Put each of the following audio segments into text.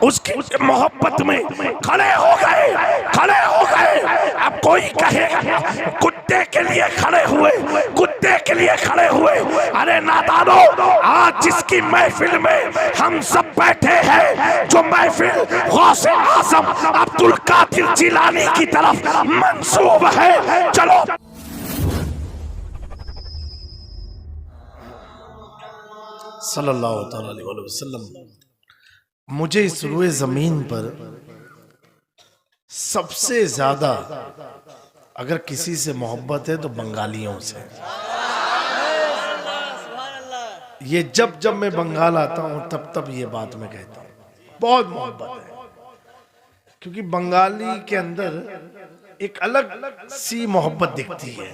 उसकी मोहब्बत में खड़े हो गए। अब कोई कहे कुत्ते के लिए खड़े हुए, अरे नादानो, आज जिसकी महफिल में हम सब बैठे हैं, जो महफिल गौसे आज़म अब्दुल कादिर जिलानी की तरफ मंसूब है, चलो सल्लल्लाहु अलैहि वसल्लम। मुझे इस रुए जमीन पर सबसे ज्यादा अगर किसी से मोहब्बत है तो बंगालियों से। ये जब मैं बंगाल आता हूं तब ये बात मैं कहता हूं, बहुत मोहब्बत है, क्योंकि बंगाली के अंदर एक अलग सी मोहब्बत दिखती है।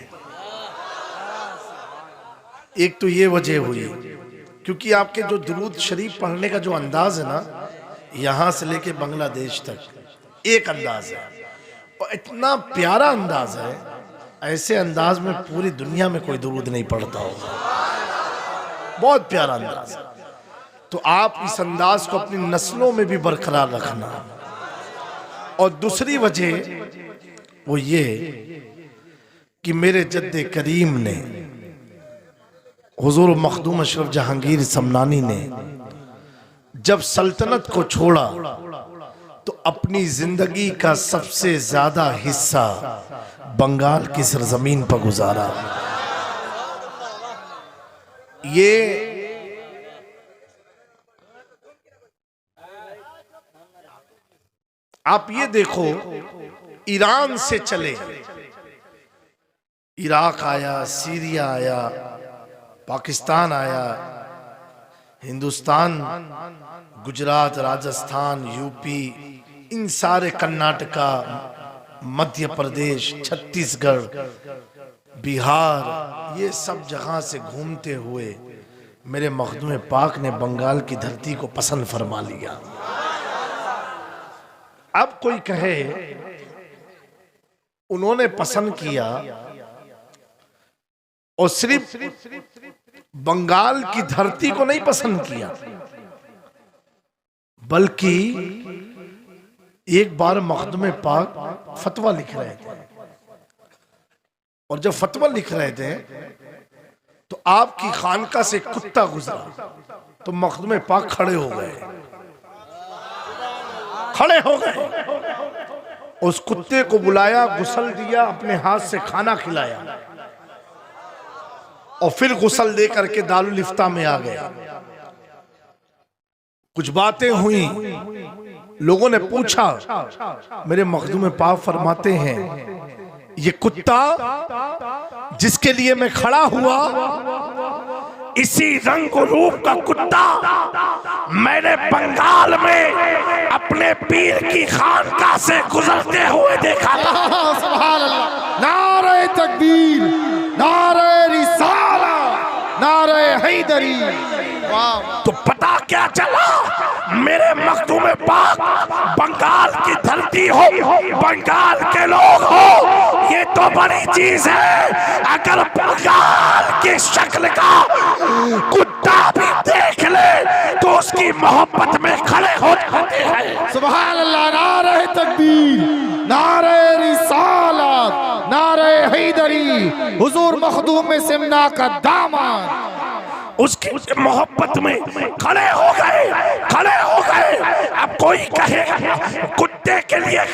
एक तो ये वजह हुई क्योंकि आपके जो दुरूद शरीफ पढ़ने का जो अंदाज है ना, यहां से लेके बांग्लादेश तक एक अंदाज है, और इतना प्यारा अंदाज है, ऐसे अंदाज में पूरी दुनिया में कोई दुरूद नहीं पढ़ता होगा। बहुत प्यारा अंदाज है। तो आप इस अंदाज को अपनी नस्लों में भी बरकरार रखना। और दूसरी वजह वो ये कि मेरे जद्दे करीम ने, हुजूर मखदूम अशरफ जहांगीर समनानी ने जब सल्तनत को छोड़ा तो अपनी जिंदगी का सबसे ज्यादा हिस्सा बंगाल की सरजमीन पर गुजारा। ये आप ये देखो, ईरान से चले, इराक आया, सीरिया आया, पाकिस्तान आया, हिंदुस्तान, गुजरात, राजस्थान, यूपी, इन सारे, कर्नाटका, मध्य प्रदेश, छत्तीसगढ़, बिहार, ये सब जगह से घूमते हुए मेरे मखदूम पाक ने बंगाल की धरती को पसंद फरमा लिया। अब कोई कहे उन्होंने पसंद किया और सिर्फ बंगाल की धरती को नहीं पसंद किया, बल्कि एक बार मखदूम पाक फतवा लिख रहे थे, और जब फतवा लिख रहे थे तो आपकी खानका से कुत्ता गुजरा तो मखदूम पाक खड़े हो गए। उस कुत्ते को बुलाया, गुस्ल दिया, अपने हाथ से खाना खिलाया, और फिर गुस्ल दे करके दारुल इफ्ता में आ गया। कुछ बातें हुई, लोगों ने पूछा, मेरे मखदूम पाक फरमाते हैं, ये कुत्ता जिसके लिए मैं खड़ा हुआ, इसी रंग रूप का कुत्ता मैंने बंगाल में अपने पीर की खानका से गुजरते हुए देखा था। सुभान अल्लाह, नारे तकबीर, नारे रिसाला, नारे हैदरी। तो पता क्या चला, मेरे मखदूम पाक बंगाल की धरती हो, बंगाल के लोग हो, ये तो बड़ी चीज है। अगर बंगाल की शक्ल का कुत्ता भी देख ले तो उसकी मोहब्बत में खड़े हो जाते हैं। सुभान अल्लाह, नारे तकबीर, नारे रिसालत, नारे हैदरी, हुजूर मखदूम सिमना का दामन। उसकी मोहब्बत में खड़े हो गए। अब कोई कहे कुत्ते के लिए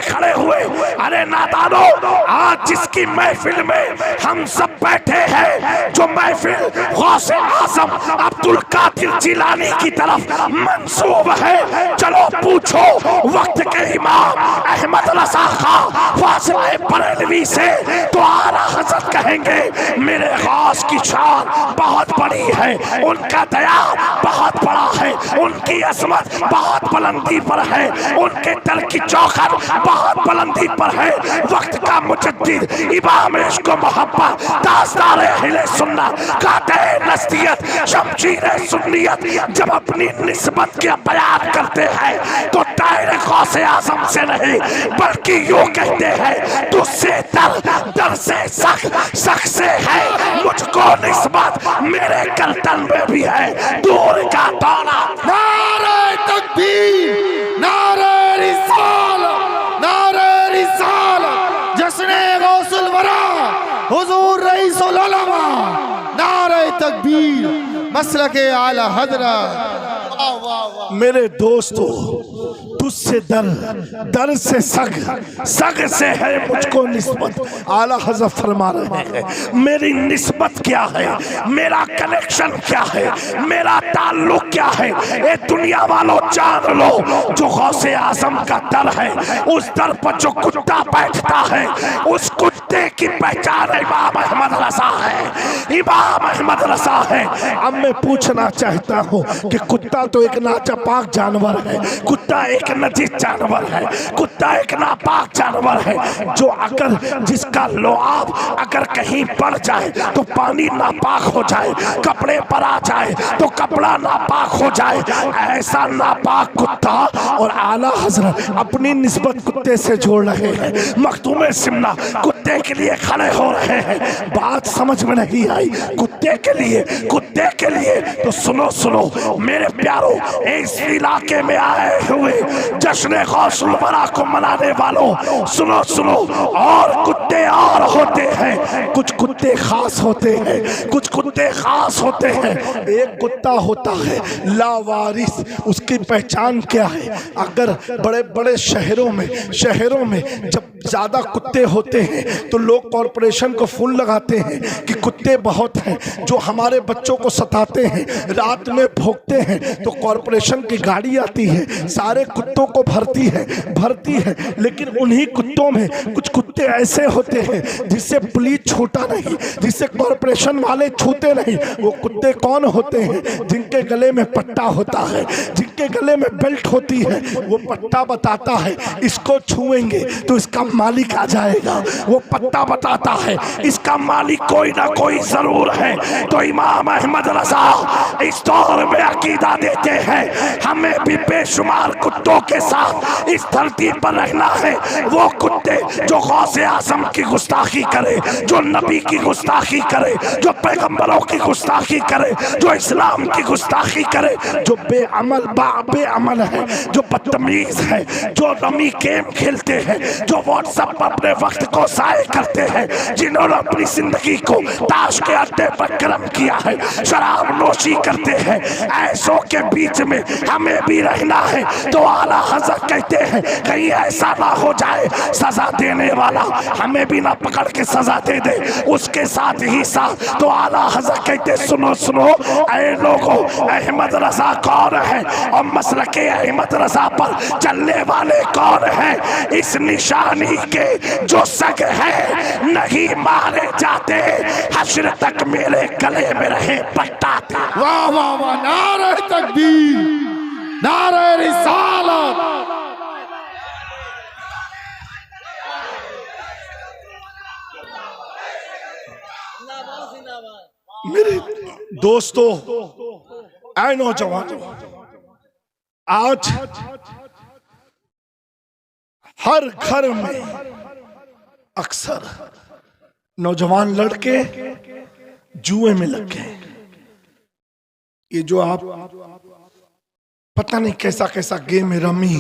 खड़े हुए, अरे नादानो, आज जिसकी महफिल में हम सब बैठे हैं, जो महफिल गौसे आज़म अब्दुल कादिर जिलानी की तरफ मंसूब है, चलो पूछो वक्त के इमाम अहमद रज़ा खां फाज़िल बरेलवी से, तो आला हज़रत कहेंगे मेरे गौस की शान बहुत बड़ी है, उनका दया बहुत बड़ा है, उनकी अज़मत बहुत बुलंदी पर है, उनके दल की चौखट बहुत बुलंदी पर है। वक्त का मुजद्दिद इमाम इश्क़ व मोहब्बत, ताजदार अहले सुन्नत, काते नस्तियत, शमशीर सुन्नियत, जब अपनी निस्बत के बयान करते हैं तो दायरे गौसे आज़म से नहीं, बल्कि यूं कहते हैं, तुझसे दर से सख से है, मुझको निस्बत मेरे गर्दन में भी है, दूर का दौरा। नारे हुजूर रईसुल उलमा, नारे तकबीर, मसलके आला हजरत। मेरे दोस्तों, तुझसे दर से सग से है मुझको निस्बत। आला हज़रत फरमा रहे हैं मेरी निस्बत क्या है, मेरा कनेक्शन क्या है, मेरा ताल्लुक क्या है, ये दुनिया वालों जान लो। जो गौसे आजम का दर है, उस दर पर जो कुत्ता बैठता है, उस कुत्ते की पहचान इमाम अहमद रज़ा है, इमाम अहमद रज़ा है। अब मैं पूछना चाहता हूँ कि कुत्ता तो एक नापाक जानवर है, कुत्ता एक नजीस जानवर है, कुत्ता एक नापाक जानवर है। जो अगर जिसका लुआब अगर कहीं पड़ जाए तो पानी नापाक हो जाए, कपड़े पर आ जाए तो कपड़ा नापाक हो जाए, ऐसा नापाक कुत्ता। और आला हजरत अपनी निस्बत कुत्ते से जोड़ रहे हैं। मखदूम सिमना कुत्ते के लिए खड़े हो रहे हैं। बात समझ में नहीं आई? कुत्ते के लिए तो सुनो मेरे प्यारो, इस इलाके में आए हुए जश्न गौसुल वरा को मनाने वालों, सुनो। और कुत्ते और होते हैं, कुछ कुत्ते खास होते हैं, कुछ कुत्ते खास होते हैं। एक कुत्ता होता है लावारिस, उसकी पहचान क्या है? अगर बड़े बड़े शहरों में जब ज्यादा कुत्ते होते हैं तो लोग कॉरपोरेशन को फूल लगाते हैं कि कुत्ते बहुत हैं जो हमारे बच्चों को सताते हैं, रात में भौंकते हैं। तो कॉरपोरेशन की गाड़ी आती है, सारे कुत्तों को भरती है। लेकिन उन्हीं कुत्तों में कुछ कुत्ते ऐसे होते हैं जिससे पुलिस छूटा नहीं, जिससे कॉरपोरेशन वाले छूते नहीं। वो कुत्ते कौन होते हैं? जिनके गले में पट्टा होता है, जिनके गले में बेल्ट होती है। वो पट्टा बताता है इसको छुएंगे तो इसका मालिक आ जाएगा। वो पट्टा बताता है इसका मालिक कोई ना कोई जरूर है। तो इमाम अहमद रज़ा इस दौर में अकीदा देते हैं हमें भी बेशुमार कुत्तों के साथ इस धरती पर रहना है। वो कुत्ते जो गौसे आज़म की गुस्ताखी करे, जो नबी की गुस्ताखी करे, जो पैगंबरों की गुस्ताखी करे, जो इस्लाम की गुस्ताखी करे, जो बेअमल है, जो बदतमीज है, जो रमी गेम खेलते हैं, जो व्हाट्सएप पर अपने वक्त को ज़ाय करते हैं, जिन्होंने अपनी जिंदगी को ताश के अड्डे पर गर्म किया है, शराब नोशी करते हैं, ऐसों के बीच में हमें भी रहना है। तो आला हज़रत कहते हैं कहीं ऐसा ना हो जाए सजा देने वाला हमें भी ना पकड़ के सजा दे दे, उसके साथ ही साथ। तो आला हज़रत कहते सुनो ऐ लोगों, अहमद रज़ा कौन है और मसलके अहमद रज़ा पर चलने वाले कौन है? इस निशानी के जो सग है नहीं मारे जाते, हश्र तक मेरे गले में रहे पट्टा। वाह वाह वाह, नारे तकबीर, नारे रिसालत। मेरे दोस्तों, ऐ नौजवान, आज हर घर में अक्सर नौजवान लड़के जुए में लग गए। ये जो आप पता नहीं कैसा कैसा गेम है, रमी,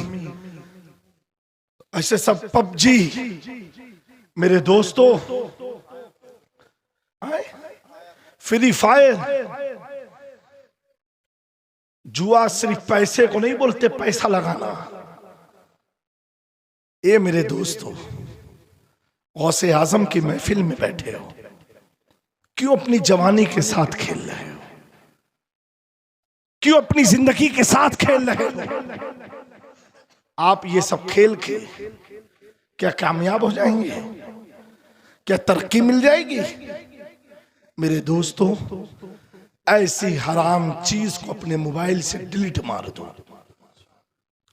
ऐसे सब पबजी। मेरे दोस्तों, फ्री फायर, जुआ सिर्फ पैसे को नहीं बोलते, पैसा लगाना। ये मेरे दोस्तों, गौसे आजम की महफिल में बैठे हो, क्यों अपनी जवानी के साथ खेल रहे हो? क्यों अपनी जिंदगी के साथ खेल रहे हो? आप ये सब खेल के क्या कामयाब हो जाएंगे? क्या तरक्की मिल जाएगी? मेरे दोस्तों, ऐसी हराम चीज को अपने मोबाइल से डिलीट मार दो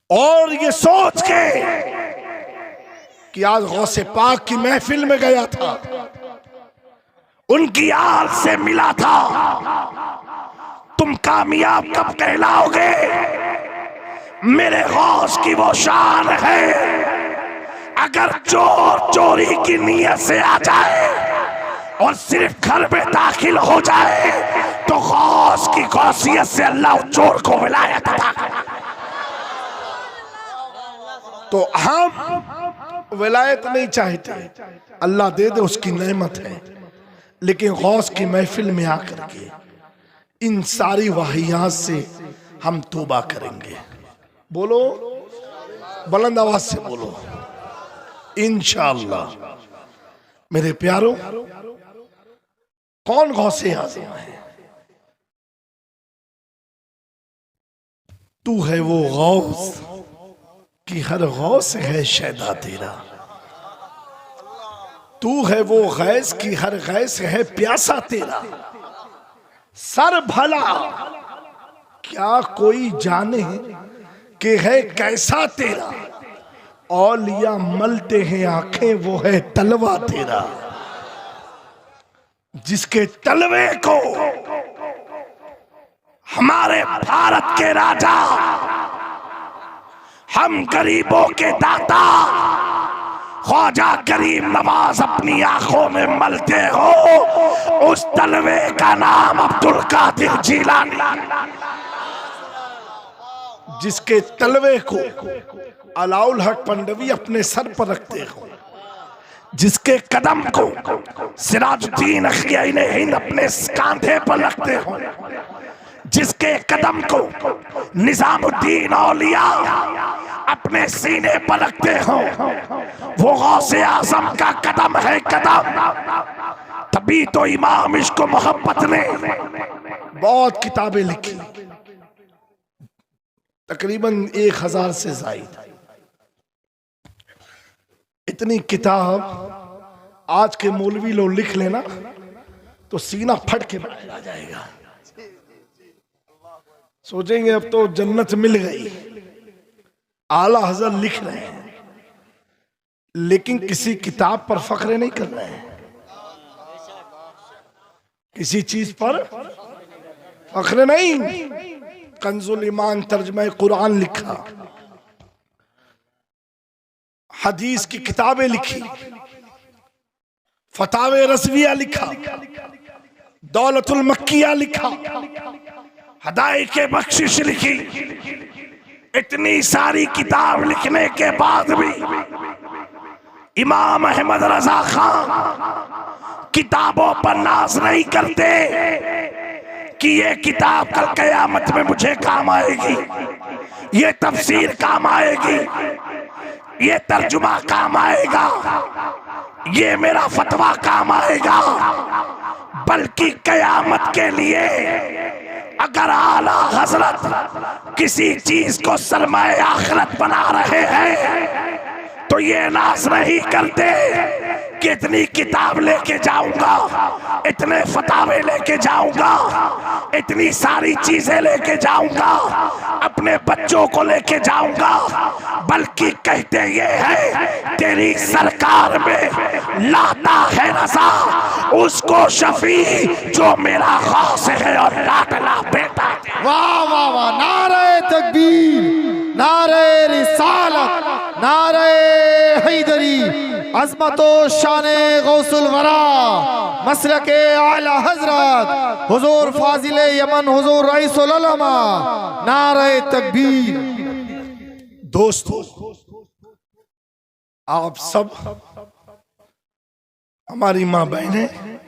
और ये सोच के कि आज गौसे पाक की महफिल में गया था, उनकी याद से मिला था, तुम कामयाब कब कहलाओगे? मेरे गौस की वो शान है, अगर चोर चोरी की नीयत से आ जाए और सिर्फ घर में दाखिल हो जाए तो गौस की गौसियत से अल्लाह चोर को विलायत अता करे। तो हम विलायत नहीं चाहते, अल्लाह दे दे उसकी नेमत है। लेकिन गौस की महफिल में आकर के इन सारी वाहियात से हम तौबा करेंगे। बोलो, बुलंद आवाज से बोलो, इंशाअल्लाह। मेरे प्यारो, कौन गौसे आज़म है? तू है वो गौस कि हर गौस है शैदा तेरा। तू है वो गैस की हर गैस है प्यासा तेरा। सर भला क्या कोई जाने कि है कैसा तेरा। औलिया मलते हैं आंखें वो है तलवा तेरा। जिसके तलवे को हमारे भारत के राजा, हम गरीबों के दाता ख्वाजा करीम नवाज अपनी आंखों में मलते हो, उस तलवे का नाम अब्दुल कादिर जिलानी। जिसके तलवे को अलाउल हक पंडवी अपने सर पर रखते हो, जिसके कदम को सिराजुद्दीन अखियाइन हिंद अपने कांधे पर रखते हो, जिसके कदम को निजामुद्दीन औलिया अपने सीने पर रखते हो, वो गौसे आजम का कदम है कदम। तभी तो इमाम इश्क मोहब्बत ने बहुत किताबें लिखी, तकरीबन 1000 से ज्यादा। इतनी किताब आज के मौलवी लोग लिख लेना तो सीना फट के बाहर आ जाएगा। सोचेंगे अब तो जन्नत मिल गई। आला हज़रत लिख रहे हैं, लेकिन किसी किताब पर फख्र नहीं कर रहे हैं, किसी चीज पर फख्र नहीं। कंजुल ईमान तर्जुमा कुरान लिखा, हदीस की किताबें लिखी, फतावे रसविया लिखा, दौलतुल मक्किया लिखा, हदायके बख्शिश लिखी। इतनी सारी किताब लिखने के बाद भी इमाम अहमद रजा खान किताबों पर नाज नहीं करते कि ये किताब कल कयामत में मुझे काम आएगी, ये तफसीर काम आएगी, ये तर्जुमा काम आएगा, ये मेरा फतवा काम आएगा। बल्कि कयामत के लिए अगर आला हजरत किसी चीज को सरमाए आखिरत बना रहे हैं तो ये नाज नहीं करते कि इतनी किताब लेके जाऊंगा, इतने फतावे लेके जाऊंगा, इतनी सारी चीजें लेके जाऊंगा, अपने बच्चों को लेके जाऊंगा। बल्कि कहते ये है तेरी सरकार में लाता है रजा उसको शफी जो मेरा गौस है और लाडला बेटा। वाह वाह वाह, नारे तकबीर, नारे रिसालत, नारे हैदरी, अज़मतो शाने गौसुल वरा, मसलके आला हजरत हुजूर फाजिल यमन हुजूर रईसुल उलमा, नारे तकबीर। दोस्तों, आप सब हमारी माँ बहनें,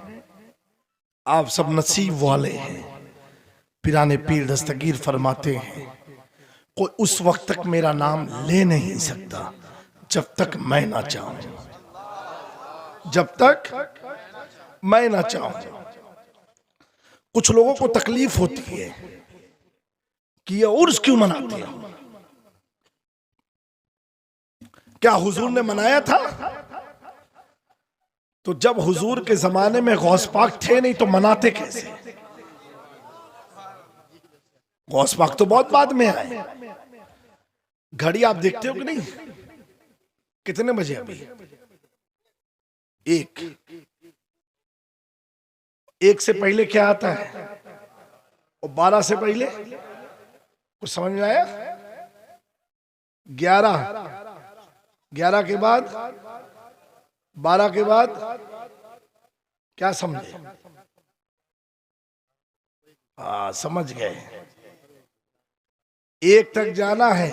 आप सब नसीब वाले हैं। पिराने पीर दस्तगीर फरमाते हैं कोई उस वक्त तक मेरा नाम ले नहीं सकता जब तक मैं ना चाहूं, जब तक मैं ना चाहूं। कुछ लोगों को तकलीफ होती है कि ये उर्स क्यों मनाते हैं। क्या हुजूर ने मनाया था? तो जब हुजूर के जमाने में गौस पाक थे नहीं तो मनाते कैसे? गौस पाक तो बहुत बाद में आए। घड़ी आप देखते हो कि नहीं? कितने बजे अभी? एक से पहले क्या आता है और 12 से पहले कुछ समझ में आया? 11 के बाद 12 के बाद क्या समझे? हाँ, समझ गए। 1 तक जाना है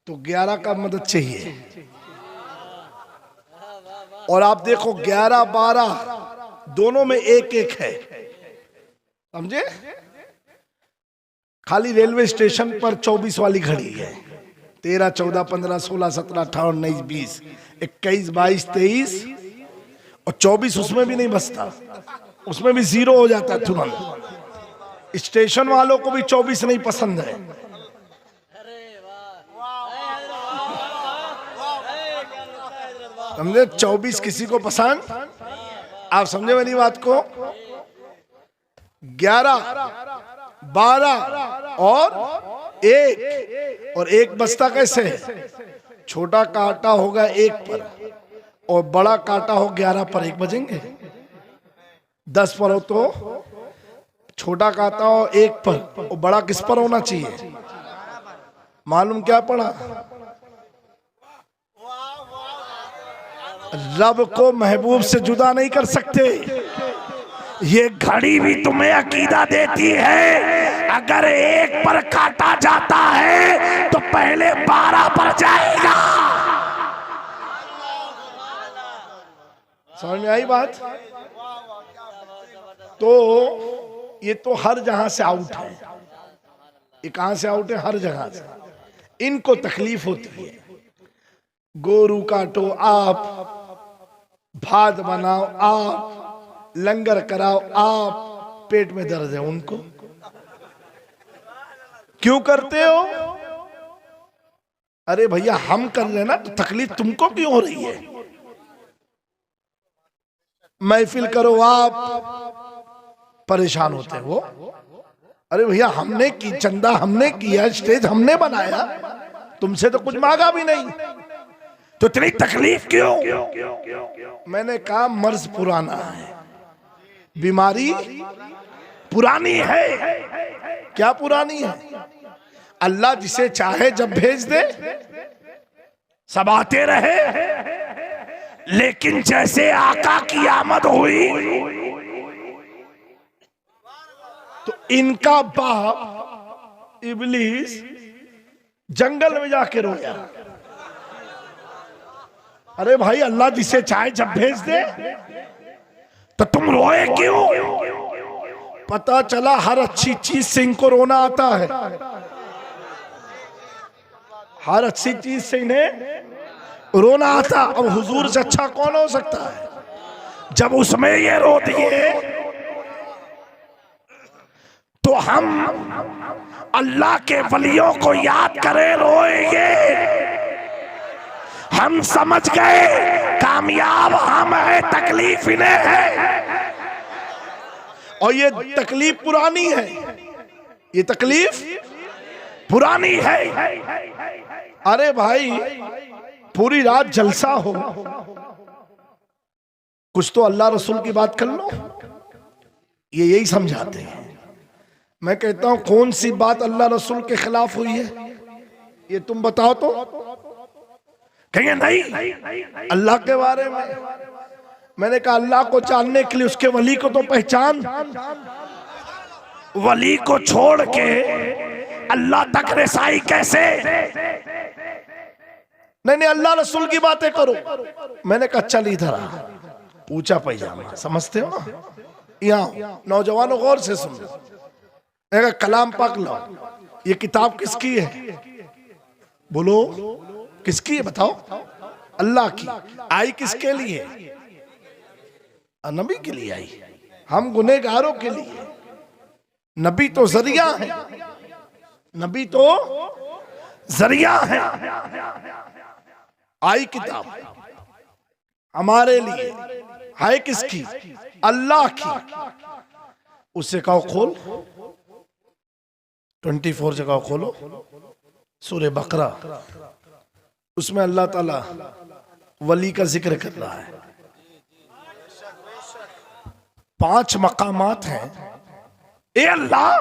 तो 11 का मदद चाहिए। और आप देखो 11, 12 दोनों में एक एक है, समझे? खाली रेलवे स्टेशन पर 24 वाली घड़ी है, 13, 14, 15, 16, 17, 18, 19, 20, 21, 22, 23 और 24 उसमें भी नहीं बचता, उसमें भी 0 हो जाता है तुरंत। स्टेशन वालों को भी 24 नहीं पसंद है। समझे? 24 किसी को पसंद, आप समझे मेरी बात को? 11, 12 और 1, और 1 बचता कैसे है? छोटा कांटा होगा 1 पर और बड़ा कांटा हो 11 पर, 1 बजेंगे। 10 पर हो तो छोटा कांटा हो 1 पर और बड़ा किस पर होना चाहिए? मालूम क्या पड़ा? रब को महबूब से जुदा नहीं कर सकते। ये घड़ी भी तुम्हें अकीदा देती है, अगर 1 पर काटा जाता है तो पहले 12 पर जाएगा। समझ में आई बात? तो ये तो हर जहां से आउट है। ये कहां से आउट है? हर जगह से। इनको तकलीफ होती है, गोरू काटो आप, भात बनाओ आप, लंगर कराओ आप, पेट में दर्द है उनको। क्यों करते हो? अरे भैया हम कर रहे हैं ना, तो तकलीफ तुमको क्यों हो रही है? महफिल करो आप, परेशान होते हो। अरे भैया हमने की, चंदा हमने किया, स्टेज हमने बनाया, तुमसे तो कुछ मांगा भी नहीं, तो इतनी तकलीफ क्यों? मैंने कहा मर्ज पुराना है, बीमारी पुरानी है। क्या पुरानी है? अल्लाह जिसे चाहे जब भेज दे, सब आते रहे, लेकिन जैसे आका की आमद हुई तो इनका बाप इब्लीस जंगल में जाके रोया। अरे भाई अल्लाह जिसे चाहे जब भेज दे, तो तुम रोए क्यों? पता चला हर अच्छी चीज से इनको रोना आता है। हर अच्छी चीज से इन्हें रोना आता। अब हुजूर से अच्छा कौन हो सकता है? जब उसमें ये रो दिए तो हम अल्लाह के वलियों को याद करें, रोएंगे। हम समझ गए कामयाब हम है, तकलीफ इन्हें है, और ये तकलीफ पुरानी है, ये तकलीफ पुरानी है। अरे भाई पूरी रात जलसा हो, कुछ तो अल्लाह रसूल की बात कर लो, ये यही समझाते हैं। मैं कहता हूं कौन सी बात अल्लाह रसूल के खिलाफ हुई है, ये तुम बताओ तो। कहेंगे नहीं अल्लाह के बारे में। मैंने कहा अल्लाह को जानने के लिए उसके वली को तो पहचान। वली को छोड़ के अल्लाह तक रसाई कैसे? नहीं अल्लाह रसूल की बातें करो। मैंने कहा चल इधर आ, पूछा पैजामा, समझते हो ना? यहाँ नौजवानों गौर से सुनो। कलाम पाक लाओ, ये किताब किसकी है? बोलो किसकी है? बताओ। अल्लाह की। आई किसके लिए? नबी के लिए आई, हम गुनहगारों के लिए। नबी तो जरिया है, नबी तो जरिया है। आई किताब हमारे लिए है, किसकी? अल्लाह की। उससे कहो खोल, 24 जगह खोलो, सूरह बकरा, उसमें अल्लाह ताला वली का जिक्र कर रहा है। 5 मकामात हैं। ए अल्लाह,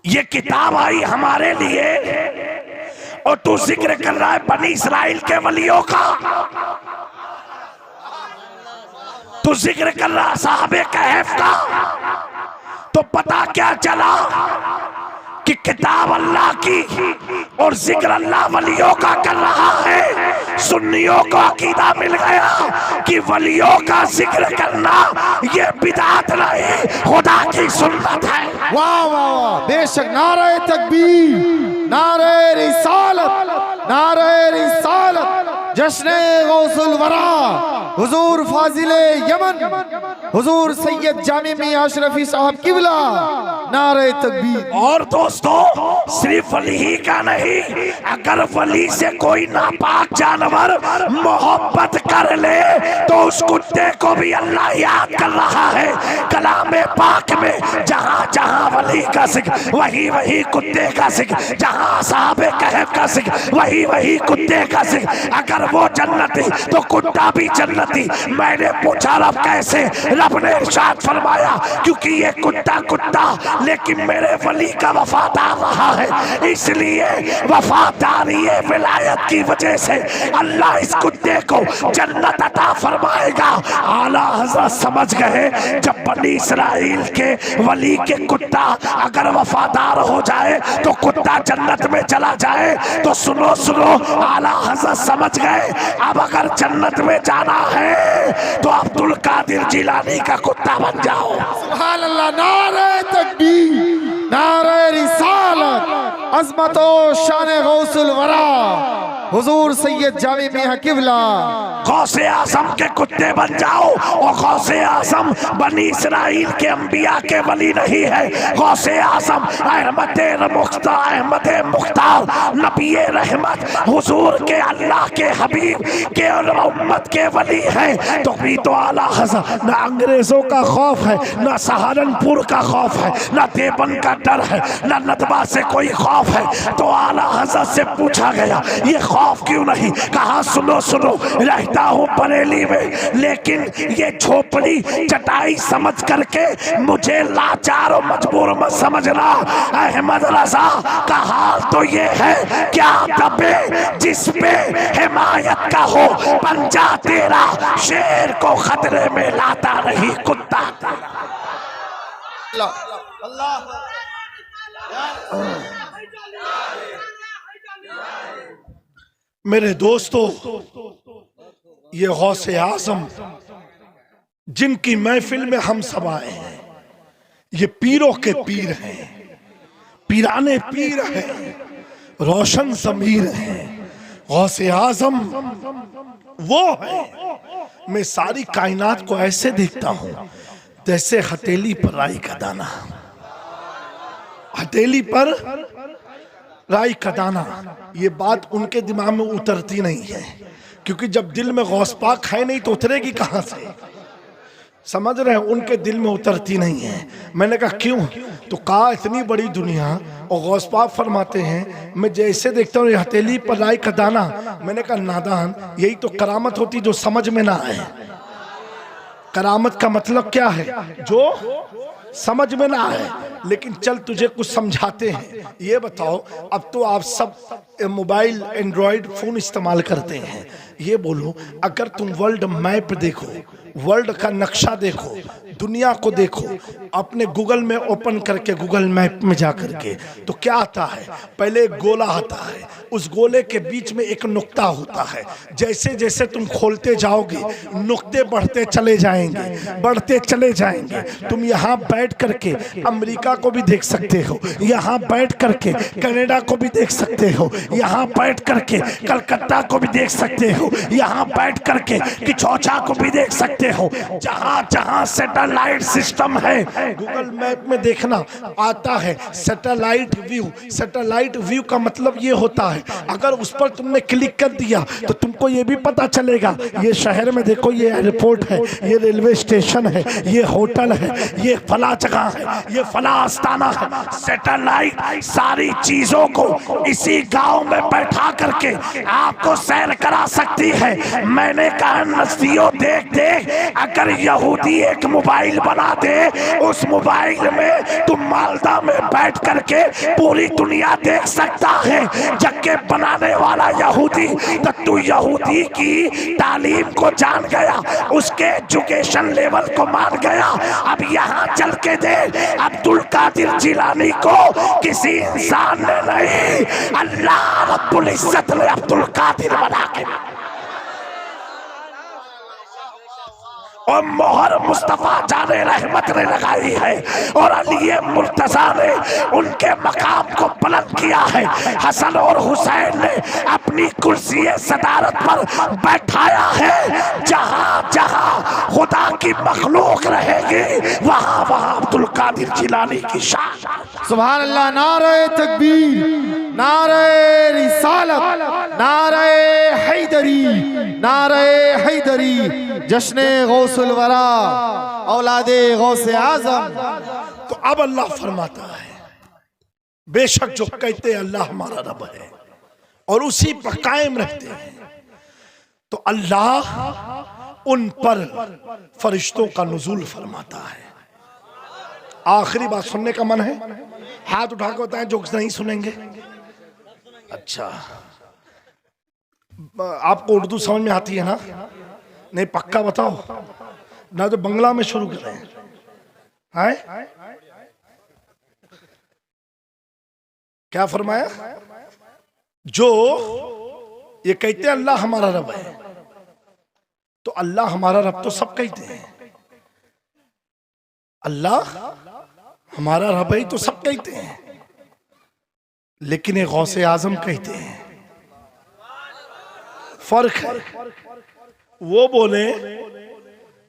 ये किताब आई हमारे लिए और तू जिक्र कर रहा है बनी इस्राइल के वलियों का। तू जिक्र कर रहा साहबे कहफ का। तो पता क्या चला कि किताब अल्लाह की और जिक्र अल्लाह वलियों का कर रहा है। सुन्नियों को अकीदा मिल गया कि वलियों का जिक्र करना ये बिदात नहीं, खुदा की सुन्नत है। वाह वाह वाह, बेशक। नारे तकबीर, नारे रिसालत, नारे रिसालत, जश्न गौसुल वरा, हुजूर फाजिले यमन, हुजूर सैयद जामी मियां अशरफी साहब किबला, नारे तकबीर। और दोस्तों सिर्फ वली ही का नहीं, अगर वली से कोई नापाक जानवर मोहब्बत कर ले तो उस कुत्ते को भी अल्लाह याद कर रहा है। कलामे पाक में जहाँ जहाँ वली का जिक्र वही वही कुत्ते का जिक्र, जहाँ साहबे कहफ का जिक्र वही वही कुत्ते का जिक्र। अगर वो जन्नती तो कुत्ता भी जन्नती। मैंने पूछा रब कैसे? रब ने इरशाद फरमाया क्योंकि ये कुत्ता कुत्ता लेकिन मेरे वली का वफादार रहा है, इसलिए वफादारी विलायत की वजह से अल्लाह इस कुत्ते को जन्नत अता फरमाएगा। आला हज़रत समझ गए जब बनी इस्राइल के वली के कुत्ता अगर वफादार हो जाए तो कुत्ता जन्नत में चला जाए। तो सुनो सुनो, आला हज़रत समझ गए अब अगर जन्नत में जाना है तो अब्दुल कादिर जिलानी का कुत्ता बन जाओ। सुभान अल्लाह, नारे तकबीर, नारे रिसालत, अज़मतो शान गौसुल वरा, हुजूर सैयद जामी मियां किबला। गौसे आज़म के कुत्ते बन जाओ। और गौसे आज़म बनी इस्राइल के अंबिया के वली नहीं है। गौसे आज़म अहमद मुख्तार नबी रहमत हुजूर के अल्लाह के हबीब के और उम्मत के वली है। तो भी तो आला हज़रत ना अंग्रेजों का खौफ है, ना सहारनपुर का खौफ है, ना देवबंद का डर है, ना नदबा से कोई खौफ है। तो आला हज़रत से पूछा गया ये खौफ क्यों नहीं? कहा सुनो सुनो, रहता हूँ बरेली में लेकिन ये झोपड़ी चटाई समझ करके मुझे लाचार और मजबूर मत समझना। अहमद रजा का हाल तो ये है, क्या दबे जिस पे हिमायत का हो पंजा तेरा, शेर को खतरे में लाता नहीं कुत्ता। मेरे दोस्तों, ये गौसे आज़म जिनकी महफिल में हम सब आए हैं, ये पीरों के पीर हैं, पीराने पीर हैं, रोशन ज़मीर हैं। गौसे आज़म वो है, मैं सारी कायनात को ऐसे देखता हूँ जैसे हथेली पर राई का दाना, हथेली पर राई का दाना। ये बात उनके दिमाग में उतरती नहीं है, क्योंकि जब दिल में गौस पाक है नहीं तो उतरेगी कहाँ से? समझ रहे हैं? उनके दिल में उतरती नहीं है। मैंने कहा क्यों? तो कहा इतनी बड़ी दुनिया और गौस पाक फरमाते हैं मैं जैसे देखता हूँ हथेली पर राई का दाना। मैंने कहा नादान, यही तो करामत होती जो समझ में ना आए। करामत का मतलब क्या है? जो समझ में ना आए। लेकिन चल तुझे कुछ समझाते हैं। ये बताओ, अब तो आप सब मोबाइल एंड्रॉयड फोन इस्तेमाल करते हैं, ये बोलो अगर तुम वर्ल्ड मैप देखो, वर्ल्ड का नक्शा देखो, दुनिया को देखो, अपने गूगल में ओपन करके गूगल मैप में जा करके, तो क्या आता है? पहले एक गोला आता है, उस गोले के बीच में एक नुक्ता होता है। जैसे जैसे तुम खोलते जाओगे नुक्ते बढ़ते चले जाएंगे, बढ़ते चले जाएंगे। तुम यहाँ बैठ करके अमेरिका को भी देख सकते हो, यहाँ बैठ करके कनाडा को भी देख सकते हो, यहाँ बैठ करके कलकत्ता को भी देख सकते हो, यहाँ बैठ करके किचौचा को भी देख सकते हो। जहाँ जहाँ सैटेलाइट सिस्टम है गूगल मैप में देखना आता है सैटेलाइट व्यू। सैटेलाइट व्यू का मतलब ये होता है अगर उस पर तुमने क्लिक कर दिया तो तुमको ये भी पता चलेगा ये शहर में देखो ये एयरपोर्ट है, ये रेलवे स्टेशन है, ये होटल है, ये फला जगह है, ये फला आस्थाना है। सैटेलाइट सारी चीजों को इसी गांव में बैठा करके आपको सैर करा सकती है। मैंने कहा नस्तियों देख देख, अगर यहूदी एक मोबाइल बना दे, उस मोबाइल में तुम मालदा में बैठ करके पूरी दुनिया देख सकता है। जबकि बनाने वाला यहूदी, तो तू यहूदी की तालीम को जान गया, उसके एजुकेशन लेवल को मान गया। अब यहाँ चल के दे, अब्दुल कादिर जिलानी को किसी इंसान ने नहीं, अल्लाह रब्बुल इज्जत ने अब्दुल कादिर बना के और मोहर मुस्तफा जाने रहमत ने लगाई है और अली मुर्तजा ने उनके मकाम को बुलंद किया है। हसन और हुसैन ने अपनी कुर्सी सदारत पर बैठाया है। जहां जहां खुदा की मखलूक रहेगी वहां वहां अब्दुल कादिर जिलानी की शान। सुभान अल्लाह। नारे तकबीर, नारे रिसालत, नारे हैदरी, नारे हैदरी, जश्ने गौसुल वरा, औलादे गौसे आजम। तो अब अल्लाह फरमाता है बेशक जो कहते हैं अल्लाह हमारा रब है और उसी पर कायम रहते हैं, तो अल्लाह उन पर फरिश्तों का नुज़ूल फरमाता है। आखिरी बात सुनने का मन है? हाथ उठा के बताएं जो नहीं सुनेंगे। अच्छा, आपको उर्दू समझ में आती है ना? नहीं, पक्का बताओ ना, तो बंगला में शुरू करें। हैं? क्या फरमाया? जो ये कहते हैं अल्लाह हमारा रब है, तो अल्लाह हमारा रब तो सब कहते हैं। अल्लाह हमारा रब है तो सब कहते हैं, लेकिन एक गौसे आजम कहते हैं। फर्क है। वो बोले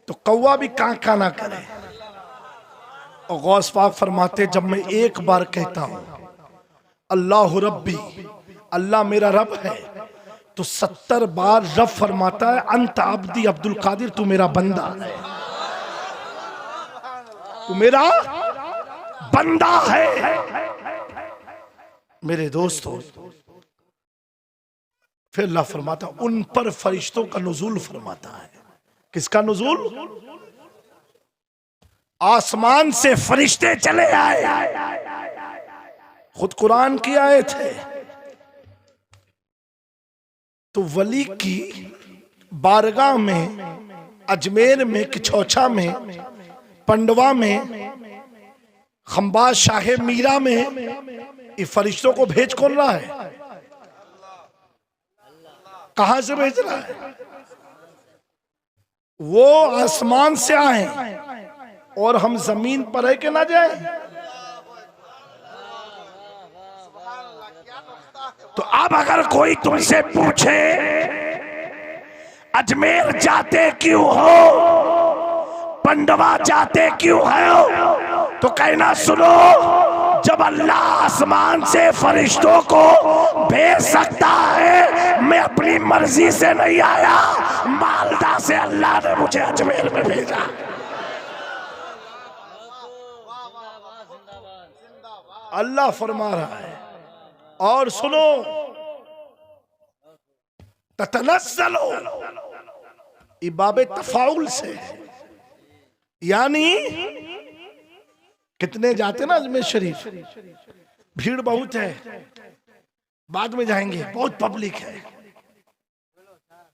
तो कौवा भी कां कां ना करे, और गौस पाक फरमाते जब मैं एक बार कहता हूं अल्लाह रब्बी, अल्लाह मेरा रब है, तो 70 बार रब फरमाता है अंत अब्दी अब्दुल कादिर, तू मेरा बंदा है, तू मेरा बंदा है। मेरे दोस्तों, फिर अल्लाह फरमाता उन पर फरिश्तों का नुज़ूल फरमाता है। किसका नुज़ूल? आसमान से फरिश्ते चले आए। खुद कुरान की आयत है। तो वली की बारगाह में, अजमेर में, किछौछा में, पंडवा में, खंबाज शाह मीरा में ये फरिश्तों को भेज कौन रहा है? कहां से भेज रहा है? वो आसमान से आए और हम जमीन पर है कि ना जाए? तो अब अगर कोई तुमसे पूछे अजमेर जाते क्यों हो, पंडवा जाते क्यों हो, तो कहना सुनो, जब अल्लाह आसमान से फरिश्तों को भेज सकता है, मैं अपनी मर्जी से नहीं आया, मालदा से अल्लाह ने मुझे अजमेर में भेजा। अल्लाह फरमा रहा है। और सुनो, ततनस्सलो इबाबे तफाउल से, यानी कितने जाते ना अजमेर शरीफ, भीड़ बहुत है, बाद में जाएंगे, बहुत पब्लिक है,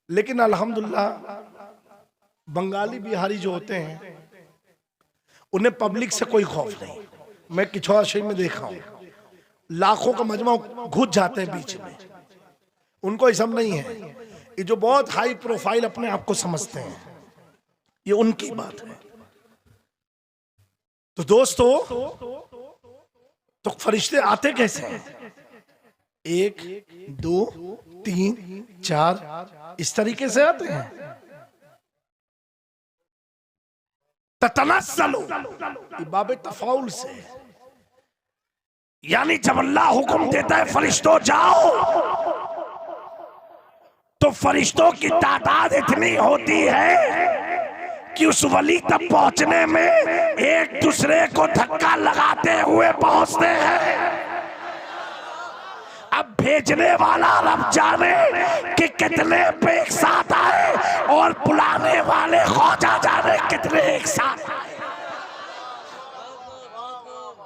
लेकिन अल्हम्दुलिल्लाह बंगाली बिहारी जो होते हैं उन्हें पब्लिक से कोई खौफ नहीं। मैं किछौरा शरीफ में देखा हूं, लाखों का मजमा घुस जाते हैं बीच में, उनको ये सब नहीं है। ये जो बहुत हाई प्रोफाइल अपने आप को समझते हैं, ये उनकी बात है। तो दोस्तों, तो फरिश्ते आते कैसे हैं? 1 2 3 4 इस तरीके से आते हैं। ततनस्सलु बाबे तफाउल से, यानी जब अल्लाह हुक्म देता है फरिश्तों जाओ, तो फरिश्तों की तादाद इतनी होती है कि उस वली तक पहुंचने में एक दूसरे को धक्का लगाते हुए पहुंचते हैं। अब भेजने वाला रब जाने कि कितने पे एक साथ आए, और बुलाने वाले ख्वाजा जाने कितने एक साथ आए।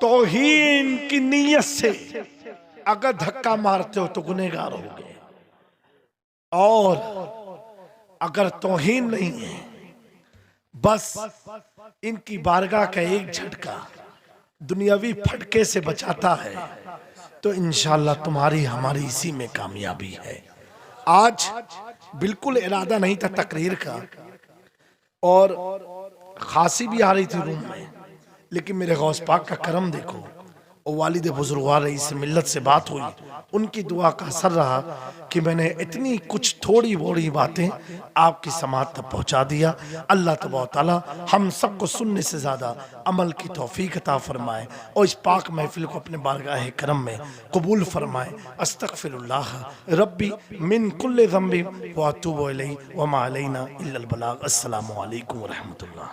तौहीन की नीयत से अगर धक्का मारते हो तो गुनहगार होगे, और अगर तौहीन नहीं है, बस इनकी बारगाह का एक झटका दुनियावी फटके से बचाता है, तो इंशाअल्लाह तुम्हारी हमारी इसी में कामयाबी है। आज बिल्कुल इरादा नहीं था तकरीर का, और खांसी भी आ रही थी रूम में, लेकिन मेरे गौस पाक का करम देखो, और वालिद बुजुर्गवार रईस मिल्लत से बात हुई, उनकी दुआ का असर रहा कि मैंने इतनी कुछ थोड़ी बोड़ी बातें आपकी समात तक पहुंचा दिया। अल्लाह तबारक तआला हम सबको सुनने से ज़्यादा अमल की तौफीक अता फरमाए और इस पाक महफिल को अपने बारगाह करम में कबूल फरमाए। अस्तगफिरुल्लाह रब्बी मिन कुल्लि ज़ंबि व अतूबु इलैहि व मा अलैना इल्लल बलाग। अस्सलामु अलैकुम व रहमतुल्लाह।